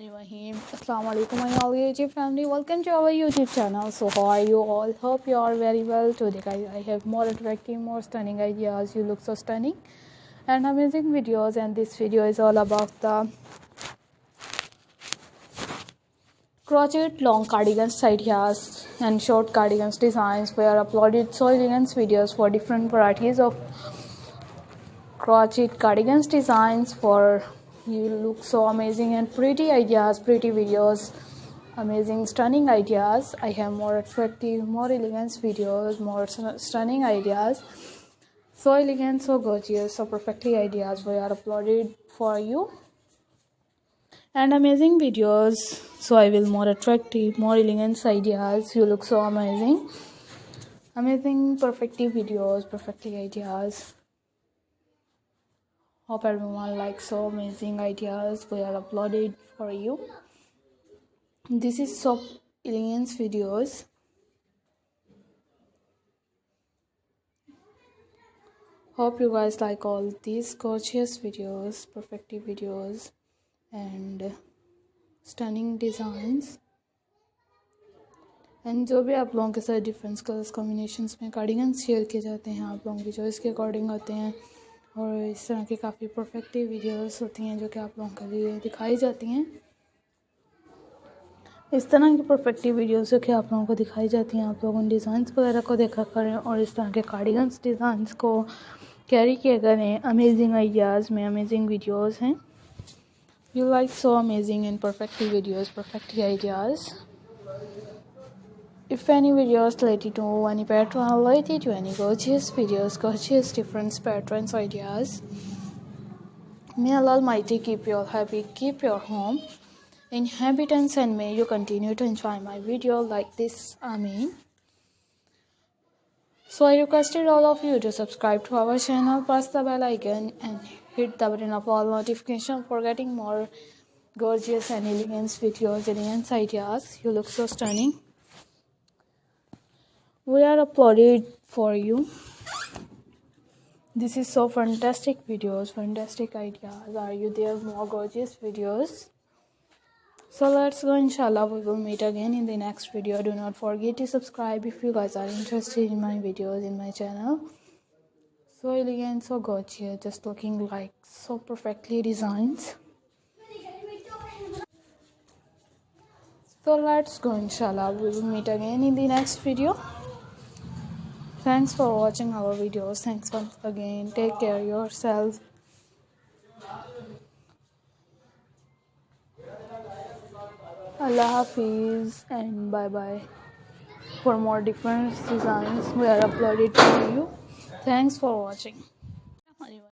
Bismillahirrahmanirrahim. Assalamu alaikum my all YouTube family. Welcome to our YouTube channel. So how are you all? Hope you are very well. Today guys, I have more attractive, more stunning ideas. You look so stunning and amazing videos, and this video is all about the crochet long cardigans ideas and short cardigans designs. We are uploaded so elegant videos for different varieties of crochet cardigans designs for you look so amazing and pretty ideas, pretty videos, amazing stunning ideas. I have more attractive, more elegant videos, more stunning ideas, so elegant, so gorgeous, so perfectly ideas we are uploaded for you, and amazing videos. So I will more attractive, more elegant ideas. You look so amazing, perfectly videos, perfectly ideas. Hope everyone likes so amazing ideas we are uploaded for you. This is so elegant videos. Hope you guys like all these gorgeous videos, perfective videos and stunning designs. And जो भी आप लोगों के साथ different colours combinations में cardigans share किए जाते हैं, आप लोगों की चॉइस के अकॉर्डिंग होते हैं, और इस तरह की काफ़ी परफेक्टिव वीडियोस होती हैं जो कि आप लोगों के लिए दिखाई जाती हैं। इस तरह की परफेक्टिव वीडियोस जो कि आप लोगों को दिखाई जाती हैं, आप लोग उन डिज़ाइंस वगैरह को देखा करें और इस तरह के कार्डिगन्स डिज़ाइंस को कैरी किया करें। अमेजिंग आइडियाज़ में अमेजिंग वीडियोस हैं। You like so amazing and perfective videos, perfective ideas. If any videos related to any pattern, related to any gorgeous videos, gorgeous different patterns, ideas, may Allah Almighty keep you all happy, keep your home in inhabitants, and may you continue to enjoy my video like this. Amen. So I requested all of you to subscribe to our channel, press the bell icon and hit the button of all notification for getting more gorgeous and elegant videos, elegant ideas. You look so stunning. We are uploaded for you. This is so fantastic videos, fantastic ideas. Are you there? More gorgeous videos. So let's go. Inshallah, we will meet again in the next video. Do not forget to subscribe if you guys are interested in my videos in my channel. So elegant, so gorgeous, just looking like so perfectly designs. So let's go. Inshallah, we will meet again in the next video. Thanks for watching our videos. Thanks once again. Take care of yourself. Allah Hafiz and bye bye. For more different designs we are uploaded for you. Thanks for watching.